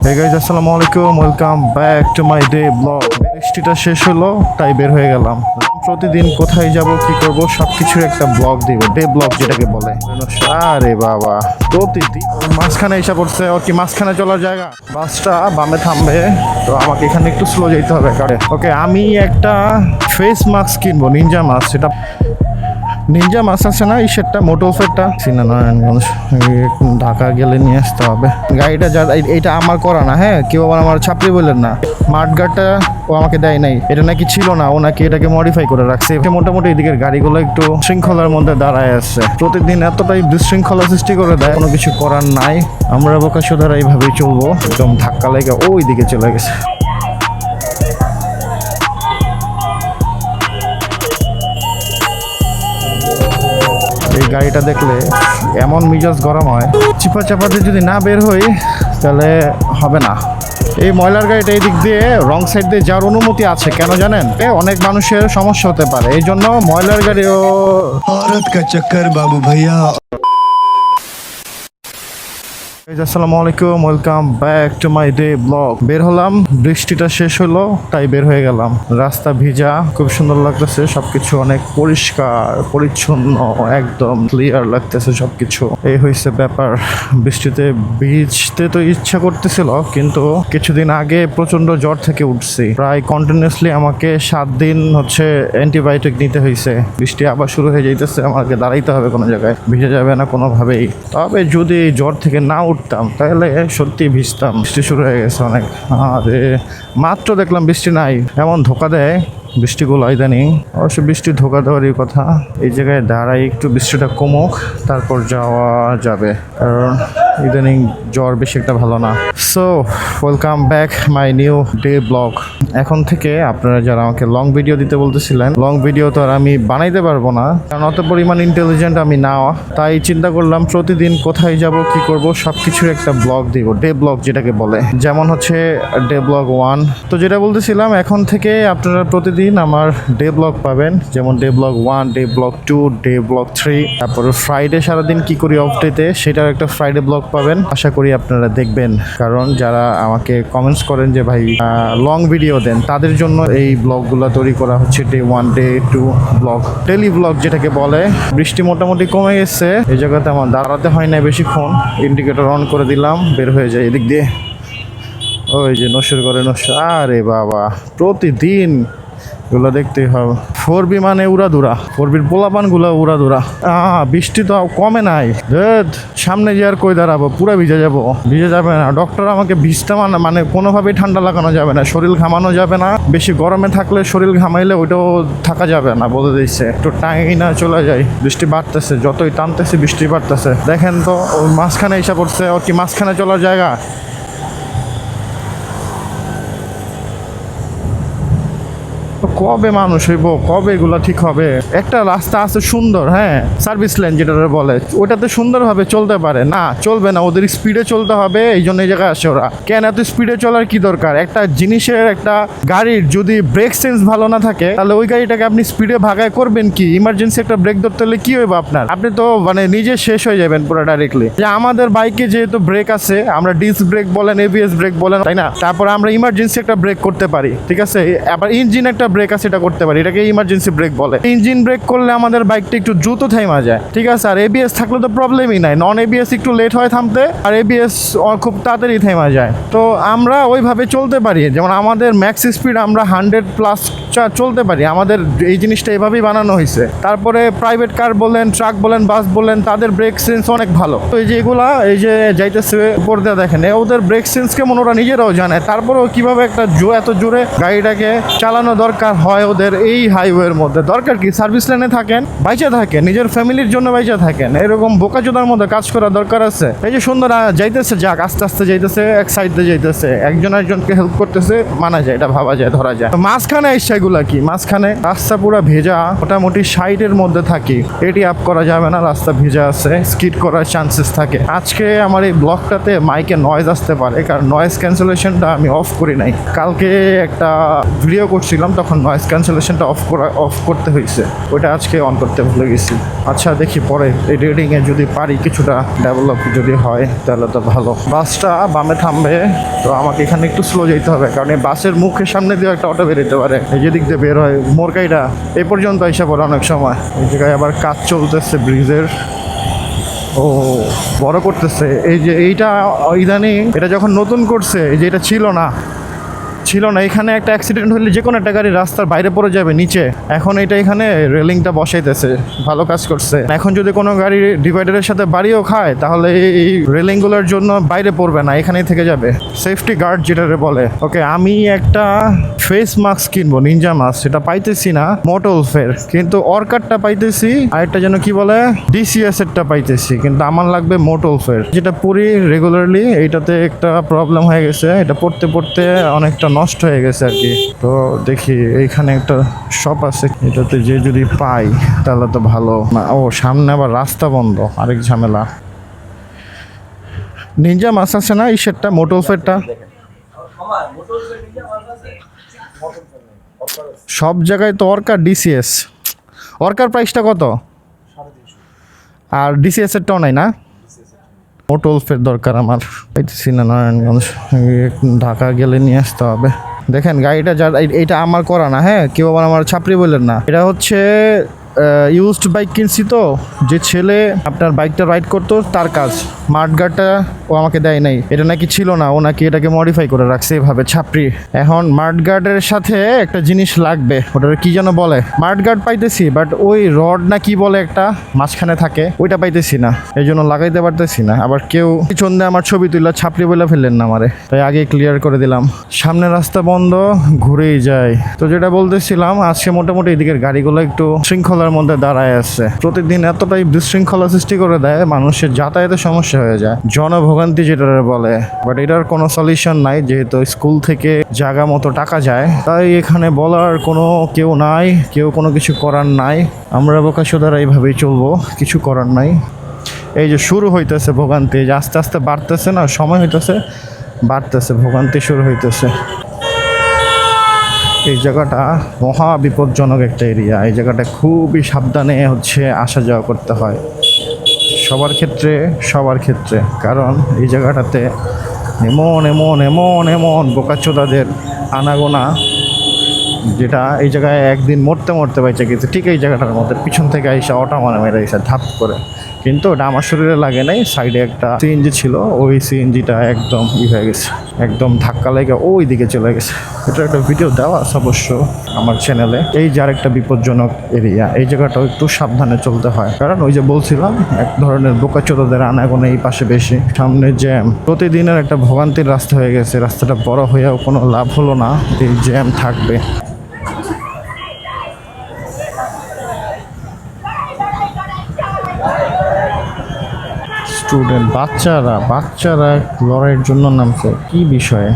Hey guys, আসসালামু আলাইকুম, welcome back to my day blog. বৃষ্টিটা শেষ হলো তাই বের হয়ে গেলাম। প্রতিদিন কোথায় যাব, কি করব, সবকিছুর একটা ব্লগ দিব, ডে ব্লগ যেটাকে বলে। আরে বাবা, প্রতিদিন মাঝখানে এসে পড়ছে। ওর কি মাঝখানে চলার জায়গা? বাসটা বামে থামবে, তো আমাকে এখানে একটু স্লো যেতে হবে কারে। ওকে, আমি একটা ফেস মাস্ক কিনবো, নিনজা মাস্ক। সেটা নিনজা মাছ আছে না, এই সেটটা মোটল সেটটা চিনা নারায়ণগঞ্জ, ঢাকা গেলে নিয়ে আসতে হবে। গাড়িটা যা, এইটা আমার করা না, হ্যাঁ, কেউ আবার আমার ছাপড়ি বললেন না। মাঠগাটটা ও আমাকে দেয় নাই, এটা নাকি ছিল না, ও নাকি এটাকে মডিফাই করে রাখছে। মোটামুটি এদিকের গাড়িগুলো একটু শৃঙ্খলার মধ্যে দাঁড়ায় আছে। প্রতিদিন এতটাই বিশৃঙ্খলা সৃষ্টি করে দেয়, কোনো কিছু করার নাই। আমরা বোকাচোদারা এইভাবেই চলবো। একদম ধাক্কা লেগে ওই দিকে চলে গেছে। এই গাড়িটা দেখলে এমন মিজাজ গরম হয়, চিপা চাপাতে যদি না বের হই তাহলে হবে না। এই ময়লার গাড়িটা এই দিক দিয়ে রং সাইড দিয়ে যাওয়ার অনুমতি আছে, কেন জানেন? অনেক মানুষের সমস্যা হতে পারে, এই জন্য ময়লার গাড়িও। औरत का चक्कर बाबू भैया। আসসালামু আলাইকুম, welcome back to my day blog. বের হলাম, বৃষ্টিটা শেষ হলো তাই বের হয়ে গেলাম। রাস্তা ভিজা, খুব সুন্দর লাগতেছে, সবকিছু অনেক পরিষ্কার পরিচ্ছন্ন, একদম ক্লিয়ার লাগতেছে সবকিছু। এই হয়েছে ব্যাপার। বৃষ্টিতে ভিজতে তো ইচ্ছা করতেছিল, কিন্তু কিছুদিন আগে প্রচন্ড জ্বর থেকে উঠছি, প্রায় কন্টিনিউসলি আমাকে 7 দিন অ্যান্টিবায়োটিক নিতে হয়েছে। বৃষ্টি আবার শুরু হয়ে যাইতেছে, আমাকে দাঁড়াইতে হবে কোনো জায়গায়, ভিজে যাবে না কোনোভাবেই। তবে যদি জ্বর থেকে না উঠতাম তাহলে সত্যি ভিজতাম। বৃষ্টি শুরু হয়ে গেছে অনেক। আরে মাত্র দেখলাম বৃষ্টি নাই, এমন ধোকা দেয় বৃষ্টিগুলো ইদানিং। অবশ্য বৃষ্টি ধোকা দেওয়ারই কথা। এই জায়গায় দাঁড়াই, একটু বৃষ্টিটা কমুক, তারপর যাওয়া যাবে, কারণ ইদানিং জ্বর বেশি একটা ভালো না। So welcome back my new day blog. এখন থেকে আপনারা যারা আমাকে লং ভিডিও দিতে বলতেছিলেন, লং ভিডিও তো আর আমি বানাইতে পারবো না, কারণ অত পরিমাণ ইন্টেলিজেন্ট আমি না। তাই চিন্তা করলাম প্রতিদিন কোথায় যাব, কি করব, সবকিছুর একটা ব্লগ দিব, ডে ব্লগ যেটাকে বলে। যেমন হচ্ছে ডে ব্লগ 1। তো যেটা বলতেছিলাম, এখন থেকে আপনারা প্রতিদিন আমার ডে ব্লগ পাবেন, যেমন day blog 1, day blog 2, day blog 3। তারপরে ফ্রাইডে সারাদিন কি করি অফ ডেতে, সেটার একটা ফ্রাইডে ব্লগ পাবেন। আশা করি আপনারা দেখবেন, কারণ যারা আমাকে কমেন্টস করেন যে ভাই লং ভিডিও দেন, তাদের জন্য এই ব্লগগুলো তৈরি করা হচ্ছে। Day 1, day 2 blog, daily blog যেটাকে বলে। বৃষ্টি মোটামুটি কমে গেছে, এই জায়গাতে আমার দাঁড়াতে হয় না বেশিক্ষণ। ইন্ডিকেটর অন করে দিলাম, বের হয়ে যায় এদিক দিয়ে। ওই যে নসর করে নসর। আরে বাবা, প্রতিদিন এগুলো দেখতেই হবে। 4B মানে উড়াদুরা, 4Bর পোলাপানগুলো উড়াদুরা। বৃষ্টি তো কমে নাই, সামনে যে আর কই দাঁড়াবো, পুরো ভিজে যাবো। ভিজে যাবে না, ডক্টর আমাকে ভিজতে মানে কোনোভাবেই ঠান্ডা লাগানো যাবে না, শরীর ঘামানো যাবে না। বেশি গরমে থাকলে শরীর ঘামাইলে ওইটাও থাকা যাবে না, বলে দিচ্ছে। একটু টাঙি না চলে যায়। বৃষ্টি বাড়তেছে, যতই টানতেছে বৃষ্টি বাড়তেছে। দেখেন তো, ওই মাঝখানে এসে পড়ছে। ওর কি মাঝখানে চলার জায়গা? কবে মানুষ হইব, কবে এগুলো ঠিক হবে? একটা রাস্তা আছে সুন্দর, হ্যাঁ, সার্ভিস লেন যেটা বলে, ওটাতে সুন্দরভাবে চলতে পারে না, চলবে না। ওদের স্পিডে চলতে হবে, এই জন্য এই জায়গায় আসে ওরা। কেন এত স্পিডে চলার কি দরকার? একটা জিনিসের, একটা গাড়ির যদি ব্রেক সেন্স ভালো না থাকে, তাহলে ওই গাড়িটাকে আপনি স্পিডে ভাগায় করবেন কি? ইমার্জেন্সি একটা ব্রেক ধরতে হলে কি হইব আপনার? আপনি তো মানে নিজে শেষ হয়ে যাবেন পুরো ডাইরেক্টলি। যে আমাদের বাইকে যেহেতু ব্রেক আছে, আমরা ডিস্ক ব্রেক বলেন, ABS ব্রেক বলেন, তাই না? তারপর আমরা ইমার্জেন্সি একটা ব্রেক করতে পারি, ঠিক আছে? আবার ইঞ্জিন একটা ব্রেক আছে, এটা করতে পারি, এটাকে ইমার্জেন্সি ব্রেক বলে। ইঞ্জিন ব্রেক করলে আমাদের বাইকটা একটু দ্রুত থেমা যায়, ঠিক আছে? আর ABS থাকলে তো প্রবলেমই নাই, নন ABS একটু লেট হয় থামতে, আর ABS খুব তাড়াতাড়ি থেমা যায়। তো আমরা ওইভাবে চলতে পারি, যেমন আমাদের ম্যাক্স স্পিড আমরা 100+ চলতে পারি। আমাদের এই জিনিসটা এভাবেই বানানো হয়েছে। তারপরে প্রাইভেট কার বলেন, ট্রাক বলেন, বাস বলেন, তাদের ব্রেক সেন্স অনেক ভালো। তো এই যে এগুলা, এই যে যাইতেছে উপর দিয়ে দেখেন, ওদের ব্রেক সেন্স কেমন ওরা নিজেরাও জানে। তারপরেও কিভাবে একটা এত জোরে গাড়িটাকে চালানো দরকার হয় ওদের এই হাইওয়ের মধ্যে? দরকার কি? সার্ভিস লাইনে থাকেন, বাইচা থাকেন, নিজের ফ্যামিলির জন্য বাইচা থাকেন। এরকম বোকাচোদার মধ্যে কাজ করার দরকার আছে? এই যে সুন্দর যাইতেছে, যাক, আস্তে আস্তে যাইতেছে, এক সাইড দিয়ে যাইতেছে, একজন একজনকে হেল্প করতেছে, মানা যায়, এটা ভাবা যায়, ধরা যায়। মাঝখানে এসে এগুলা কি মাঝখানে রাস্তা পুরো ভেজা, মোটামুটি 60-এর মধ্যে থাকি, এটি আপ করা যাবে না, রাস্তা ভেজা আছে, স্কিড করার চান্সেস থাকে। আজকে আমার এই ব্লগটাতে মাইকে নয়েজ আসতে পারে, কারণ নয়েজ ক্যান্সেলেশনটা আমি অফ করি নাই। কালকে একটা ভিডিও করছিলাম, তখন নয়েজ ক্যান্সেলেশনটা অফ করতে হয়েছে, ওইটা আজকে অন করতে ভুলে গেছি। আচ্ছা দেখি পরে এডিটিংয়ে যদি পারি কিছুটা ডেভেলপ যদি হয় তাহলে তো ভালো। বাসটা বামে থামবে, তো আমাকে এখানে একটু স্লো যেতে হবে, কারণ এই বাসের মুখের সামনে দিয়ে একটা অটো বেরোতে পারে, এই যেদিক দিয়ে বের হয় মোরকাইটা এই পর্যন্ত এসে পড়ে অনেক সময়। এই জায়গায় আবার কাজ চলতেছে ব্রিজের, ও বড় করতেছে। এই যে এইটা ইদানিং, এটা যখন নতুন করছে, এই যে এটা ছিল না, এখানে একটা অ্যাক্সিডেন্ট হলে যে কোনো একটা গাড়ি রাস্তার বাইরে পড়ে যাবে নিচে, এখন এটা এখানে রেলিংটা বসাইতেছে, ভালো কাজ করছে। এখন যদি কোনো গাড়ি ডিভাইডারের সাথে বাড়িও খায় তাহলে এই রেলিংগুলোর জন্য বাইরে পড়বে না, এখানেই থেকে যাবে, সেফটি গার্ড যেটারে বলে। ওকে, আমি একটা ফেস মাস্ক কিনবো, নিনজা মাস্ক, সেটা পাইতেছি না মোটলফের, কিন্তু অর্কারটা পাইতেছি, আর একটা যেন কি বলে ডিসিএস এরটা পাইতেছি, কিন্তু আমার লাগবে মোটলফের, যেটা পরি রেগুলারলি। এইটাতে একটা প্রবলেম হয়ে গেছে, এটা পড়তে পড়তে অনেকটা নষ্ট হয়ে গেছে আর কি। তো দেখি এইখানে একটা শপ আছে, এটাতে যে যদি পাই তাহলে তো ভালো না। ও সামনে আবার রাস্তা বন্ধ, আরেক ঝামেলা। নিনজা মাছ আছে না, এই সেটটা মোটলফেরটা সব জায়গায় তো অর্কার ডিসিএস। অর্কার প্রাইসটা কত? আর ডিসিএস এরটাও নাই না? মোটলফের দরকার আমার, পাইতেছি না নারায়ণগঞ্জ, ঢাকা গেলে নিয়ে আসতে হবে। দেখেন গাড়িটা যার, এইটা আমার করা না, হ্যাঁ, কেউ আবার আমার ছাপড়ি বললেন না। এটা হচ্ছে ইউজড বাইক কিনছি, তো যে ছেলে আপনার বাইকটা রাইড করতো তার কাজ। মাঠগার্ডটা ও আমাকে দেয় নাই, এটা নাকি ছিল না, ও নাকি এটাকে মডিফাই করে রাখছে এভাবে ছাপড়ি। এখন মাঠগার্ডের সাথে একটা জিনিস লাগবে, ওটার কি যেন বলে, মাঠগার্ড পাইতেছি, বাট ওই রড না কি বলে একটা মাঝখানে থাকে, ওইটা পাইতেছি না, এই জন্য লাগাইতে পারতেছি না। আবার কেউ পিছন দিয়ে আমার ছবি তুললা ছাপড়ি বলে ফেললেন না আমারে, তাই আগে ক্লিয়ার করে দিলাম। সামনে রাস্তা বন্ধ, ঘুরেই যায়। তো যেটা বলতেছিলাম, আজকে মোটামুটি এদিকের গাড়িগুলো একটু শৃঙ্খলার মধ্যে দাঁড়ায় আছে। প্রতিদিন এতটাই বিশৃঙ্খলা সৃষ্টি করে দেয়, মানুষের যাতায়াতের সমস্যা হয়ে যায়, জনভোগান্তি যেটা বলে। বাট এটার কোনো সলিউশন নাই, যেহেতু স্কুল থেকে জায়গা মতো টাকা যায়, তাই এখানে বলার কোনো কেউ নাই, কেউ কোনো কিছু করার নাই। আমরা বোকাশোদারা এইভাবেই চলবো, কিছু করার নাই। এই যে শুরু হইতেছে ভোগান্তি, যে আস্তে আস্তে বাড়তেছে না, সময় হইতেছে বাড়তেছে, ভোগান্তি শুরু হইতেছে। এই জায়গাটা মহা বিপজ্জনক একটা এরিয়া, এই জায়গাটা খুবই সাবধানে আসা যাওয়া করতে হয় সবার ক্ষেত্রে, কারণ এই জায়গাটাতে এমন এমন এমন এমন বোকাচোদাদের আনাগোনা, যেটা এই জায়গায় একদিন মরতে মরতে বাইচে গেছে, ঠিক এই জায়গাটার মধ্যে পিছন থেকে আইসা অটা মেরে এসে ধাপ করে, কিন্তু ওটা আমার শরীরে লাগে নাই, সাইডে একটা সিএনজি ছিল, ওই সিএনজিটা একদম হয়ে গেছে, একদম ধাক্কা লেগে ওই দিকে চলে গেছে। এটা একটা ভিডিও দেওয়া আছে অবশ্য আমার চ্যানেলে। এই যে আরেকটা বিপজ্জনক এরিয়া, এই জায়গাটাও একটু সাবধানে চলতে হয়, কারণ ওই যে বলছিলাম এক ধরনের বোকাচোদাদের আনাগোনা এই পাশে বেশি, সামনে জ্যাম, প্রতিদিনের একটা ভোগান্তির রাস্তা হয়ে গেছে। রাস্তাটা বড় হয়েও কোনো লাভ হলো না, এই জ্যাম থাকবে। স্টুডেন্ট বাচ্চারা লড়াইয়ের জন্য নামছে, কি বিষয়ে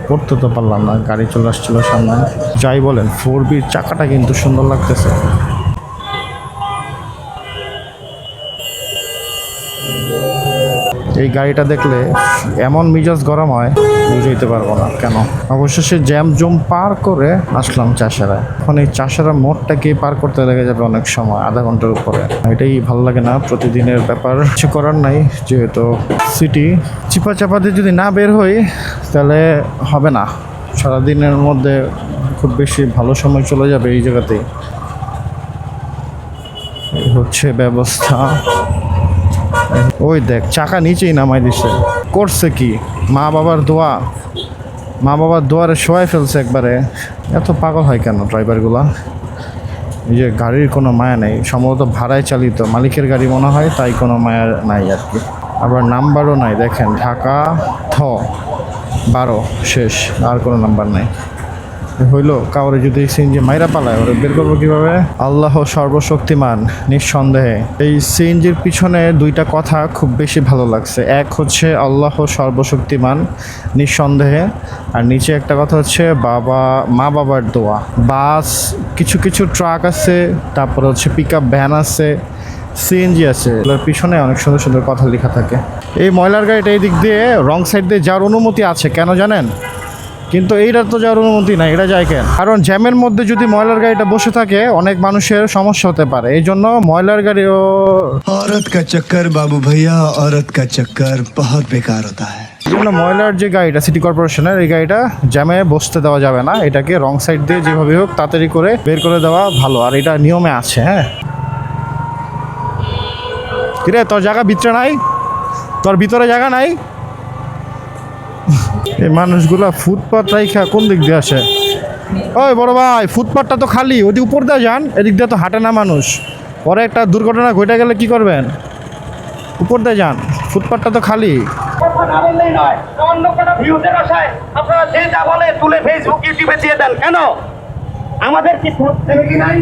পড়তে তো পারলাম না, গাড়ি চলে আসছিল সামনে। যাই বলেন, 4Bর চাকাটা কিন্তু সুন্দর লাগতেছে। এই গাড়িটা দেখলে এমন মিজাজ গরম হয়, বুঝাইতে পারবো না কেন। অবশেষে জ্যাম জুম পার করে আসলাম চাষারা। এখন এই চাষারা মোড়টাকে পার করতে লেগে যাবে অনেক সময়, আধা ঘন্টার উপরে। এটাই ভালো লাগে না, প্রতিদিনের ব্যাপার, কিছু করার নাই। যেহেতু সিটি চিপা চাপাতে যদি না বের হই তাহলে হবে না, সারাদিনের মধ্যে খুব বেশি ভালো সময় চলে যাবে এই জায়গাতেই। এই হচ্ছে ব্যবস্থা। ওই দেখ, চাকা নিচেই নামাই দিছে, করছে কি, মা বাবার দোয়ারে শোয়াই ফেলছে একবারে। এত পাগল হয় কেন ড্রাইভারগুলা? এই যে গাড়ির কোনো মায়া নেই, সম্ভবত ভাড়ায় চালিত, মালিকের গাড়ি মনে হয়, তাই কোনো মায়া নাই আর কি। আবার নাম্বারও নাই, দেখেন ঢাকা 12 শেষ, আর কোনো নাম্বার নাই। হইলো কাউরে যদি সিএনজি মাইরা পালায় ওরা বের করবো কিভাবে? আল্লাহ সর্বশক্তিমান নিঃসন্দেহে। এই সিএনজির পিছনে দুইটা কথা খুব বেশি ভালো লাগছে। এক হচ্ছে আল্লাহ সর্বশক্তিমান নিঃসন্দেহে, আর নিচে একটা কথা হচ্ছে মা বাবার দোয়া। বাস, কিছু কিছু ট্রাক আছে, তারপর হচ্ছে পিক আপ ভ্যান আছে, সিএনজি আছে, এগুলোর পিছনে অনেক সুন্দর সুন্দর কথা লেখা থাকে। এই ময়লার গাড়িটা এই দিক দিয়ে রং সাইড দিয়ে যাওয়ার অনুমতি আছে, কেন জানেন? কিন্তু এইটা তো যাওয়ার অনুমতি নাই, এটা যায় কেন? কারণ জ্যামের মধ্যে যদি ময়লার গাড়িটা বসে থাকে অনেক মানুষের সমস্যা হতে পারে, এই জন্য ময়লার গাড়িও। औरत का चक्कर बाबू भैया औरत का चक्कर बहुत बेकार होता है। এই জন্য ময়লার যে গাড়িটা সিটি কর্পোরেশনের, এই গাড়িটা জ্যামে বসতে দেওয়া যাবে না, এটাকে রং সাইড দিয়ে যেভাবে হোক তাড়াতাড়ি করে বের করে দেওয়া ভালো, আর এটা নিয়মে আছে। হ্যাঁ, কিরে তোর জায়গা ভিতরে নাই? তোর ভিতরে জায়গা নাই? এই মানুষগুলা ফুটপাথ রাইখা কোন দিক দিয়ে আসে? ওই বড় ভাই, ফুটপাথটা তো খালি, ওই উপর দিয়ে যান, এদিক দিয়ে তো হাঁটে না মানুষ। পরে একটা দুর্ঘটনা ঘটে গেলে কি করবেন? উপর দিয়ে যান, ফুটপাথটা তো খালি। কথা না বললেই নয়, অন্য কোনো ভিউজের আশায় আপনারা যে যা বলে তুলে ফেসবুক ইউটিউবে দিয়ে দেন কেন? আমাদের কি ভোট দেবে কি নাই?